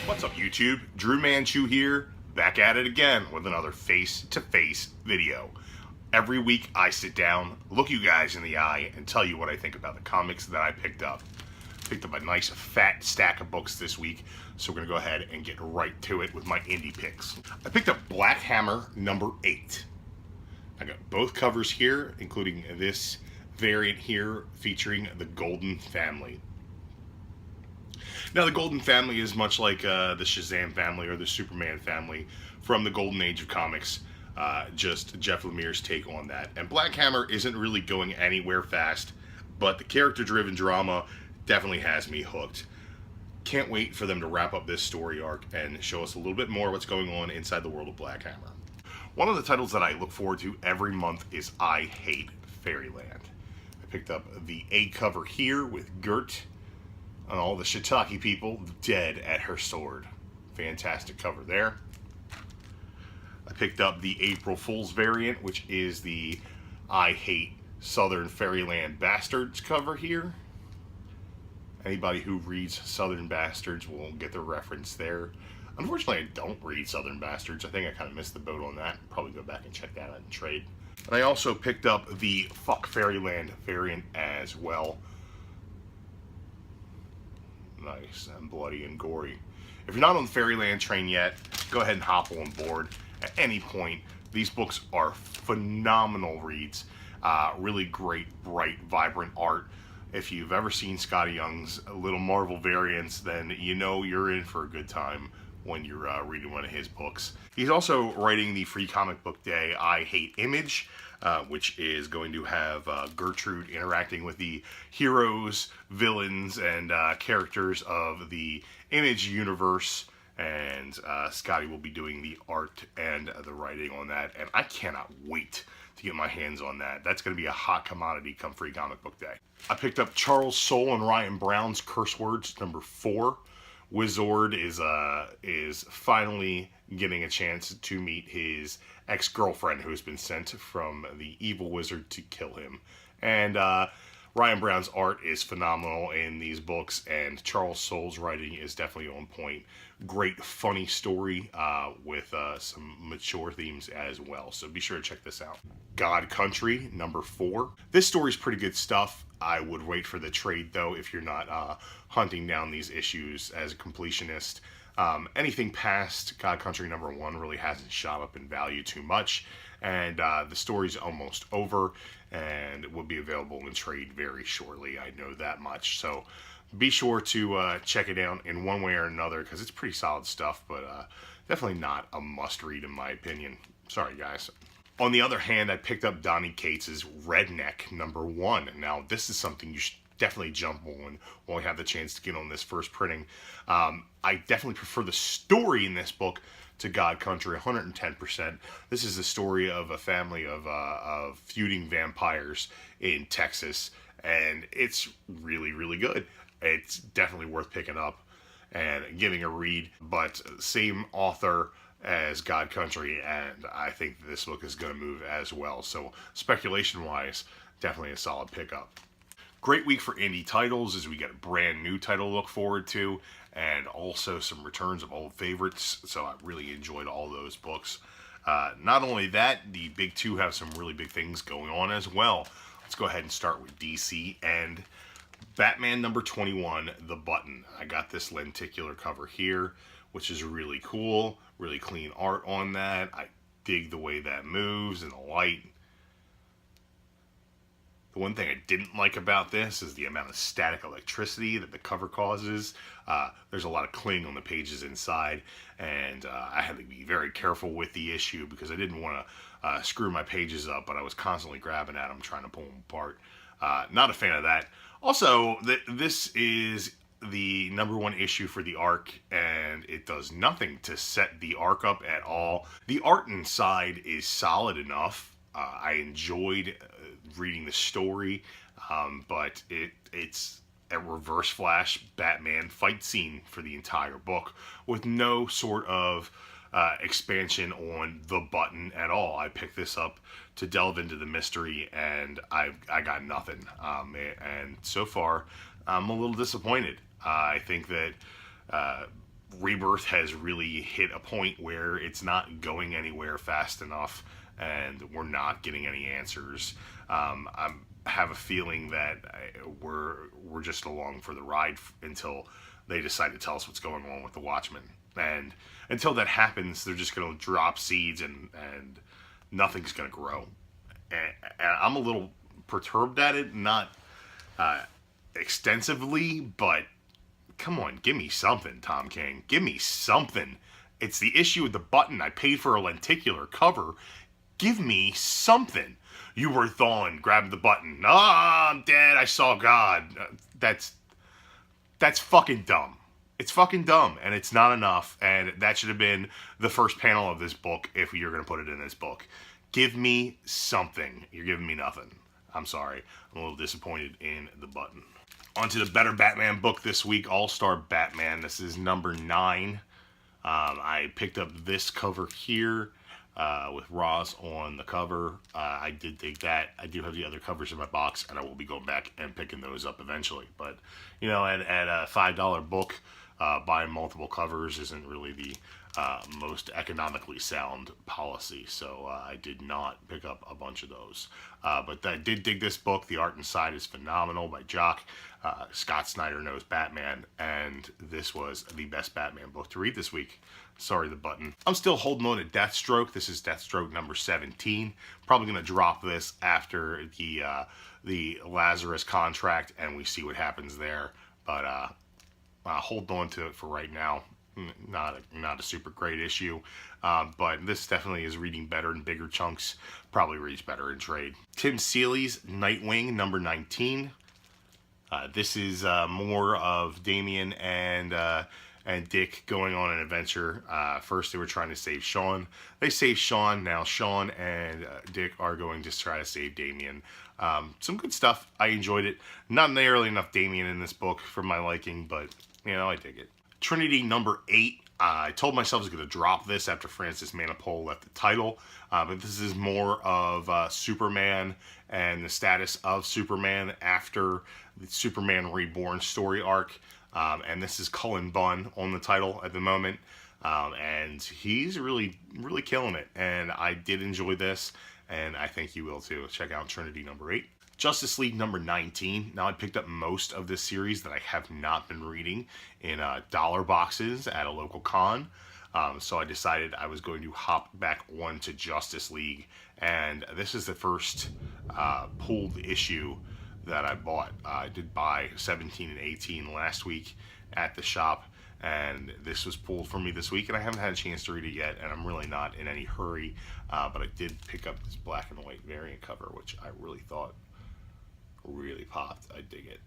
What's up YouTube? Drew Manchu here, back at it again with another face-to-face video. Every week I sit down, look you guys in the eye, and tell you what I think about the comics that I picked up. Picked up a nice fat stack of books this week, so we're going to go ahead and get right to it with my indie picks. I picked up Black Hammer number 8. I got both covers here, including this variant here featuring the Golden Family. Now, the Golden Family is much like the Shazam family or the Superman family from the Golden Age of comics, just Jeff Lemire's take on that. And Black Hammer isn't really going anywhere fast, but the character-driven drama definitely has me hooked. Can't wait for them to wrap up this story arc and show us a little bit more what's going on inside the world of Black Hammer. One of the titles that I look forward to every month is I Hate Fairyland. I picked up the A cover here with Gert and all the shiitake people dead at her sword. Fantastic cover there. I picked up the April Fool's variant, which is the I Hate Southern Fairyland Bastards cover here. Anybody who reads Southern Bastards will get the reference there. Unfortunately, I don't read Southern Bastards. I think I kind of missed the boat on that. Probably go back and check that out in trade. And I also picked up the Fuck Fairyland variant as well. Nice and bloody and gory. If you're not on the Fairyland train yet, go ahead and hop on board at any point. These books are phenomenal reads. Really great, bright, vibrant art. If you've ever seen Scotty Young's little Marvel variants, then you know you're in for a good time when you're reading one of his books. He's also writing the Free Comic Book Day I Hate Image, which is going to have Gertrude interacting with the heroes, villains, and characters of the Image universe, and Scotty will be doing the art and the writing on that, and I cannot wait to get my hands on that. That's going to be a hot commodity come Free Comic Book Day. I picked up Charles Soule and Ryan Brown's Curse Words number 4. Wizard is finally getting a chance to meet his ex-girlfriend who has been sent from the evil wizard to kill him. And Ryan Brown's art is phenomenal in these books, and Charles Soule's writing is definitely on point. Great, funny story with some mature themes as well. So be sure to check this out. God Country number 4. This story's pretty good stuff. I would wait for the trade, though, if you're not hunting down these issues as a completionist. Anything past God Country number 1 really hasn't shot up in value too much, and the story's almost over and will be available in trade very shortly. I know that much. So be sure to check it out in one way or another, because it's pretty solid stuff, but definitely not a must-read in my opinion. Sorry, guys. On the other hand, I picked up Donny Cates's Redneck number 1. Now, this is something you should definitely jump on when we have the chance to get on this first printing. I definitely prefer the story in this book to God Country 110%. This is the story of a family of feuding vampires in Texas, and it's really, really good. It's definitely worth picking up and giving a read, but same author as God Country, and I think this book is going to move as well. So speculation-wise, definitely a solid pickup. Great week for indie titles as we get a brand new title to look forward to, and also some returns of old favorites, so I really enjoyed all those books. Not only that, the big two have some really big things going on as well. Let's go ahead and start with DC and Batman number 21, The Button. I got this lenticular cover here, which is really cool. Really clean art on that. I dig the way that moves and the light. The one thing I didn't like about this is the amount of static electricity that the cover causes. There's a lot of cling on the pages inside, and I had to be very careful with the issue because I didn't want to screw my pages up, but I was constantly grabbing at them, trying to pull them apart. Not a fan of that. Also, this is the number 1 issue for the arc, and it does nothing to set the arc up at all. The art inside is solid enough. I enjoyed reading the story, but it's a Reverse Flash Batman fight scene for the entire book with no sort of expansion on the Button at all. I picked this up to delve into the mystery, and I got nothing. And so far, I'm a little disappointed. I think that Rebirth has really hit a point where it's not going anywhere fast enough, and we're not getting any answers. I have a feeling that we're just along for the ride until they decide to tell us what's going on with the Watchmen. And until that happens, they're just going to drop seeds and nothing's going to grow. And I'm a little perturbed at it, not extensively, but come on, give me something, Tom King. Give me something. It's the issue with the button. I paid for a lenticular cover. Give me something. You were Thawne. Grab the button. Ah, I'm dead. I saw God. That's fucking dumb. It's fucking dumb, and it's not enough, and that should have been the first panel of this book if you're going to put it in this book. Give me something. You're giving me nothing. I'm sorry. I'm a little disappointed in the button. On to the better Batman book this week, All-Star Batman. This is number 9. I picked up this cover here with Roz on the cover. I did dig that. I do have the other covers in my box, and I will be going back and picking those up eventually. But, you know, at a $5 book, buying multiple covers isn't really the most economically sound policy, so I did not pick up a bunch of those. But I did dig this book. The art inside is phenomenal by Jock. Scott Snyder knows Batman, and this was the best Batman book to read this week. Sorry, the button. I'm still holding on to Deathstroke. This is Deathstroke number 17. Probably going to drop this after the Lazarus contract, and we see what happens there. But hold on to it for right now. Not a super great issue, but this definitely is reading better in bigger chunks. Probably reads better in trade. Tim Seeley's Nightwing number 19. This is more of Damian and Dick going on an adventure. First, they were trying to save Sean. They saved Sean. Now Sean and Dick are going to try to save Damian. Some good stuff. I enjoyed it. Not nearly enough Damian in this book for my liking, but, you know, I dig it. Trinity number 8. I told myself I was going to drop this after Francis Manapul left the title, but this is more of Superman and the status of Superman after the Superman Reborn story arc, and this is Cullen Bunn on the title at the moment, and he's really killing it, and I did enjoy this, and I think you will too. Check out Trinity number 8. Justice League number 19. Now, I picked up most of this series that I have not been reading in dollar boxes at a local con. So I decided I was going to hop back on to Justice League. And this is the first pulled issue that I bought. I did buy 17 and 18 last week at the shop. And this was pulled for me this week. And I haven't had a chance to read it yet. And I'm really not in any hurry. But I did pick up this black and white variant cover, which I really thought really popped. I dig it.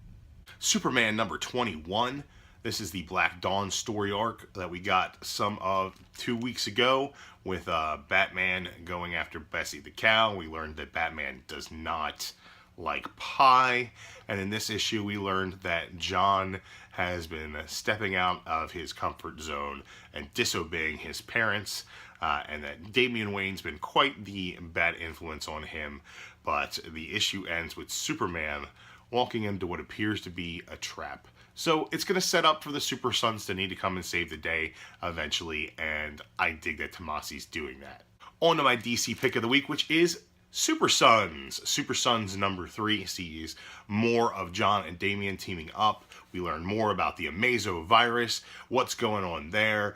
Superman number 21. This is the Black Dawn story arc that we got some of 2 weeks ago with Batman going after Bessie the cow. We learned that Batman does not like pie, and in this issue we learned that John has been stepping out of his comfort zone and disobeying his parents, and that Damian Wayne's been quite the bad influence on him. But the issue ends with Superman walking into what appears to be a trap. So it's going to set up for the Super Sons to need to come and save the day eventually, and I dig that Tomasi's doing that. On to my DC pick of the week, which is Super Sons. Super Sons number 3 sees more of John and Damian teaming up. We learn more about the Amazo virus, what's going on there.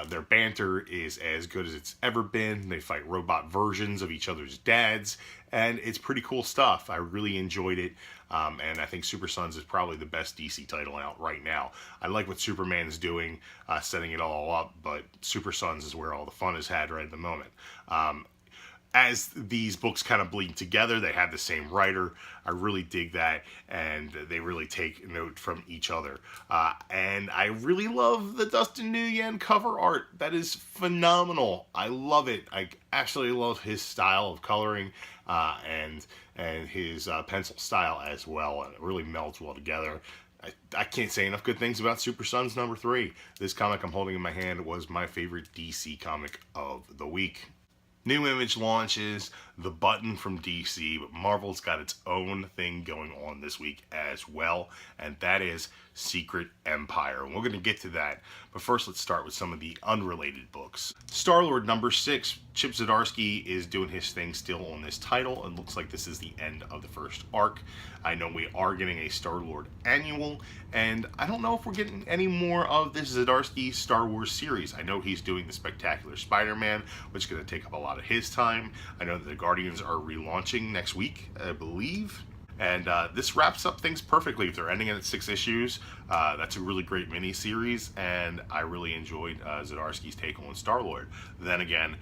Their banter is as good as it's ever been. They fight robot versions of each other's dads, and it's pretty cool stuff. I really enjoyed it, and I think Super Sons is probably the best DC title out right now. I like what Superman's doing, setting it all up, but Super Sons is where all the fun is had right at the moment. As these books kind of bleed together, they have the same writer. I really dig that, and they really take note from each other. And I really love the Dustin Nguyen cover art. That is phenomenal. I love it. I actually love his style of coloring and his pencil style as well, and it really melds well together. I can't say enough good things about Super Sons number 3. This comic I'm holding in my hand was my favorite DC comic of the week. New Image launches, The Button from DC, but Marvel's got its own thing going on this week as well, and that is Secret Empire. And we're going to get to that, but first let's start with some of the unrelated books. Star-Lord #6, Chip Zdarsky is doing his thing still on this title, and looks like this is the end of the first arc. I know we are getting a Star-Lord annual, and I don't know if we're getting any more of this Zdarsky Star Wars series. I know he's doing the Spectacular Spider-Man, which is going to take up a lot of his time. I know that the Guardians are relaunching next week, I believe. And this wraps up things perfectly. If they're ending it at 6 issues, that's a really great mini-series, and I really enjoyed Zdarsky's take on Star-Lord. Then again,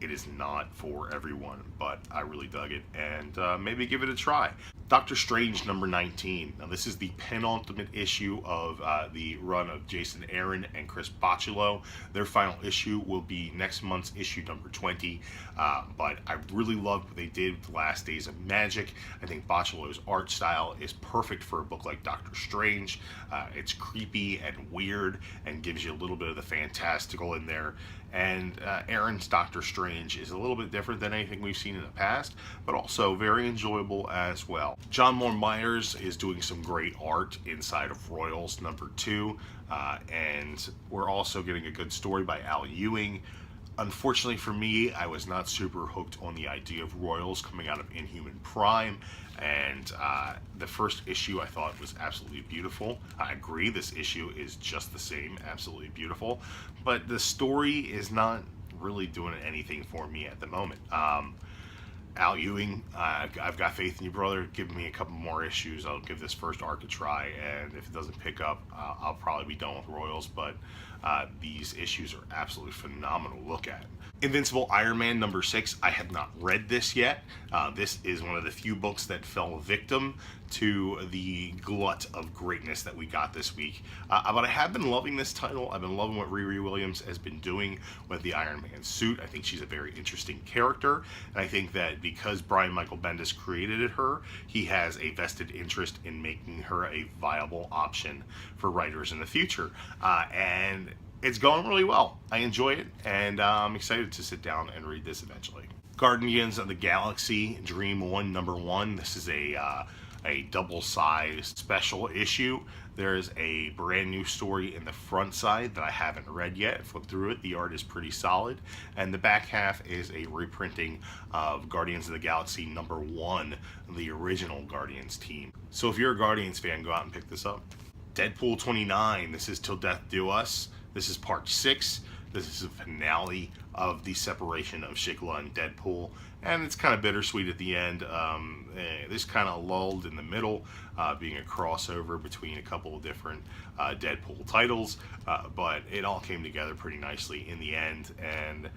it is not for everyone, but I really dug it, and maybe give it a try. Doctor Strange #19. Now this is the penultimate issue of the run of Jason Aaron and Chris Bocciolo. Their final issue will be next month's issue #20, but I really loved what they did with The Last Days of Magic. I think Bocciolo's art style is perfect for a book like Doctor Strange. It's creepy and weird and gives you a little bit of the fantastical in there. And Aaron's Doctor Strange is a little bit different than anything we've seen in the past, but also very enjoyable as well. John Moore Myers is doing some great art inside of Royals #2, and we're also getting a good story by Al Ewing. Unfortunately for me, I was not super hooked on the idea of Royals coming out of Inhuman Prime, and the first issue I thought was absolutely beautiful. I agree, this issue is just the same, absolutely beautiful, but the story is not really doing anything for me at the moment. Al Ewing, I've got faith in you, brother. Give me a couple more issues. I'll give this first arc a try, and if it doesn't pick up, I'll probably be done with Royals, but these issues are absolutely phenomenal to look at. Invincible Iron Man #6. I have not read this yet. This is one of the few books that fell victim to the glut of greatness that we got this week. But I have been loving this title. I've been loving what Riri Williams has been doing with the Iron Man suit. I think she's a very interesting character, and I think that because Brian Michael Bendis created her, he has a vested interest in making her a viable option for writers in the future. And it's going really well. I enjoy it, and I'm excited to sit down and read this eventually. Guardians of the Galaxy Dream On #1. This is a double-sized special issue. There's a brand new story in the front side that I haven't read yet. I flipped through it. The art is pretty solid. And the back half is a reprinting of Guardians of the Galaxy #1, the original Guardians team. So if you're a Guardians fan, go out and pick this up. Deadpool 29. This is Till Death Do Us. This is part 6. This is the finale of the separation of Shikla and Deadpool, and it's kind of bittersweet at the end. This kind of lulled in the middle, being a crossover between a couple of different Deadpool titles, but it all came together pretty nicely in the end, and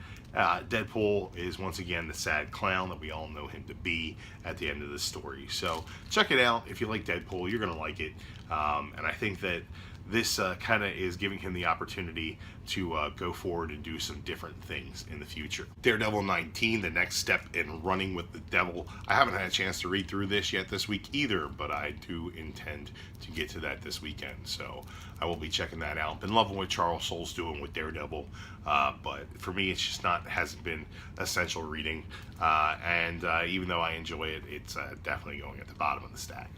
Deadpool is once again the sad clown that we all know him to be at the end of the story. So check it out. If you like Deadpool, you're going to like it, and I think that this kind of is giving him the opportunity to go forward and do some different things in the future. Daredevil 19, the next step in Running with the Devil. I haven't had a chance to read through this yet this week either, but I do intend to get to that this weekend, so I will be checking that out. Been loving what Charles Soule's doing with Daredevil, but for me it's just hasn't been essential reading, and even though I enjoy it, it's definitely going at the bottom of the stack.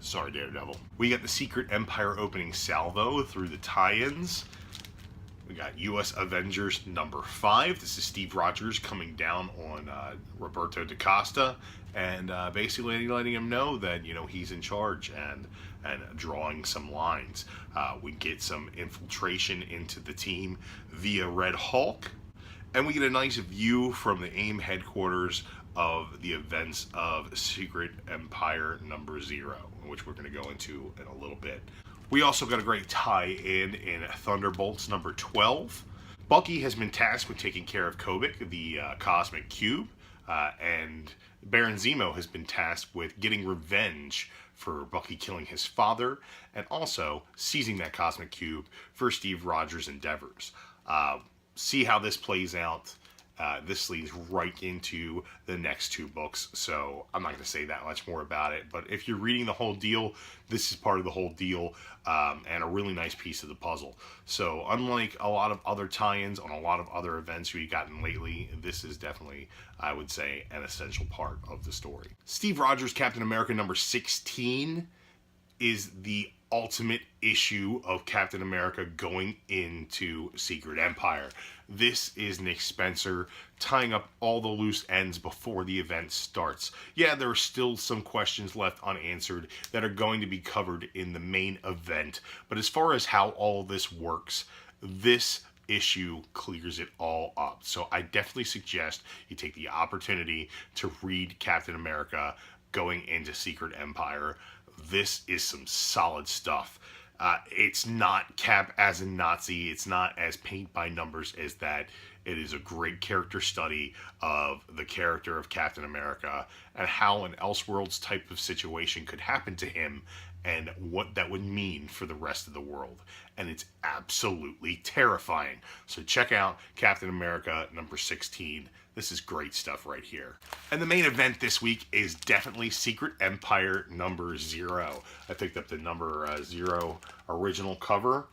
Sorry, Daredevil. We got the Secret Empire opening salvo through the tie-ins. We got U.S. Avengers #5. This is Steve Rogers coming down on Roberto DaCosta and basically letting him know that, you know, he's in charge and drawing some lines. We get some infiltration into the team via Red Hulk, and we get a nice view from the AIM headquarters of the events of Secret Empire #0, which we're going to go into in a little bit. We also got a great tie-in Thunderbolts #12. Bucky has been tasked with taking care of Kobik, the Cosmic Cube, and Baron Zemo has been tasked with getting revenge for Bucky killing his father, and also seizing that Cosmic Cube for Steve Rogers' endeavors. See how this plays out This leads right into the next two books, so I'm not going to say that much more about it. But if you're reading the whole deal, this is part of the whole deal, and a really nice piece of the puzzle. So unlike a lot of other tie-ins on a lot of other events we've gotten lately, this is definitely, I would say, an essential part of the story. Steve Rogers' Captain America number 16 is the ultimate issue of Captain America going into Secret Empire. This is Nick Spencer tying up all the loose ends before the event starts. Yeah, there are still some questions left unanswered that are going to be covered in the main event, but as far as how all this works, this issue clears it all up. So I definitely suggest you take the opportunity to read Captain America going into Secret Empire. This is some solid stuff. It's not Cap as a Nazi. It's not as paint by numbers as that. It is a great character study of the character of Captain America and how an Elseworlds type of situation could happen to him and what that would mean for the rest of the world. And it's absolutely terrifying. So check out Captain America number 16. This is great stuff right here. And the main event this week is definitely Secret Empire number 0. I picked up the number 0 original cover.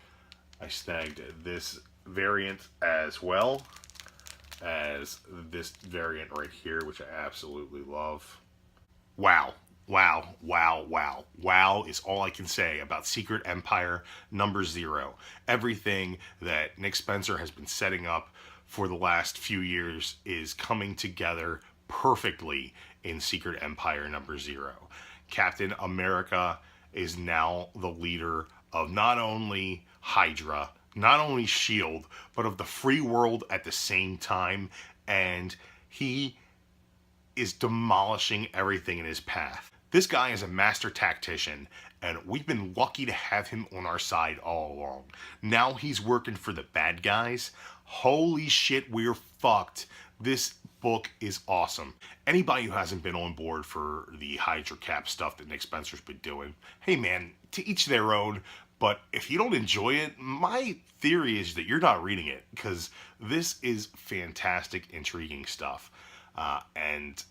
I snagged this variant as well as this variant right here, which I absolutely love. Wow. Wow, wow, wow. Wow is all I can say about Secret Empire number 0. Everything that Nick Spencer has been setting up for the last few years is coming together perfectly in Secret Empire number 0. Captain America is now the leader of not only Hydra, not only S.H.I.E.L.D., but of the free world at the same time, and he is demolishing everything in his path. This guy is a master tactician, and we've been lucky to have him on our side all along. Now he's working for the bad guys. Holy shit, we're fucked. This book is awesome. Anybody who hasn't been on board for the Hydra Cap stuff that Nick Spencer's been doing, hey man, to each their own. But if you don't enjoy it, my theory is that you're not reading it, because this is fantastic, intriguing stuff. And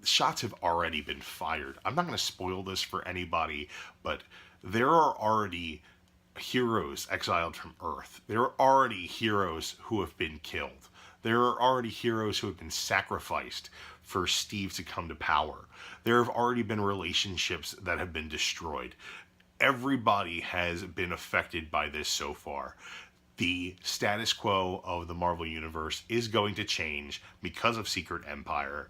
shots have already been fired. I'm not going to spoil this for anybody, but there are already heroes exiled from Earth. There are already heroes who have been killed. There are already heroes who have been sacrificed for Steve to come to power. There have already been relationships that have been destroyed. Everybody has been affected by this so far. The status quo of the Marvel Universe is going to change because of Secret Empire.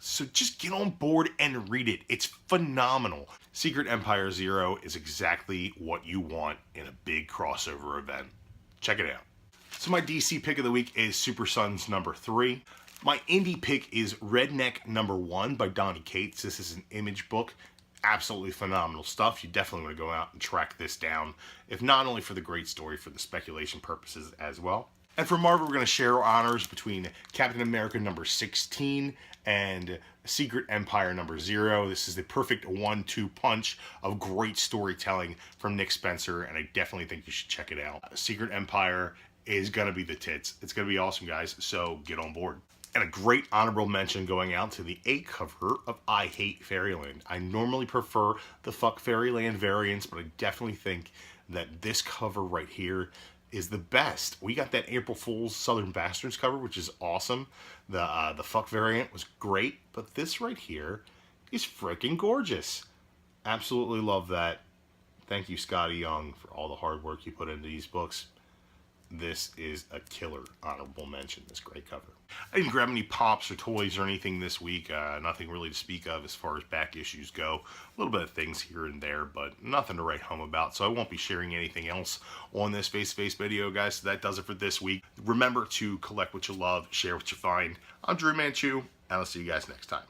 So just get on board and read it. It's phenomenal. Secret Empire 0 is exactly what you want in a big crossover event. Check it out. So my DC pick of the week is Super Sons number 3. My indie pick is Redneck number 1 by Donny Cates. This is an Image book. Absolutely phenomenal stuff. You definitely want to go out and track this down, if not only for the great story, for the speculation purposes as well. And for Marvel, we're going to share honors between Captain America number 16 and Secret Empire number 0. This is the perfect 1-2 punch of great storytelling from Nick Spencer, and I definitely think you should check it out. Secret Empire is going to be the tits. It's going to be awesome, guys, so get on board. And a great honorable mention going out to the A cover of I Hate Fairyland. I normally prefer the Fuck Fairyland variants, but I definitely think that this cover right here is the best. We got that April Fool's Southern Bastards cover, which is awesome. The Fuck variant was great, but this right here is freaking gorgeous. Absolutely love that. Thank you, Scotty Young, for all the hard work you put into these books. This is a killer honorable mention, this great cover. I didn't grab any pops or toys or anything this week. Nothing really to speak of as far as back issues go. A little bit of things here and there, but nothing to write home about. So I won't be sharing anything else on this face-to-face video, guys. So that does it for this week. Remember to collect what you love, share what you find. I'm Drew Manchu, and I'll see you guys next time.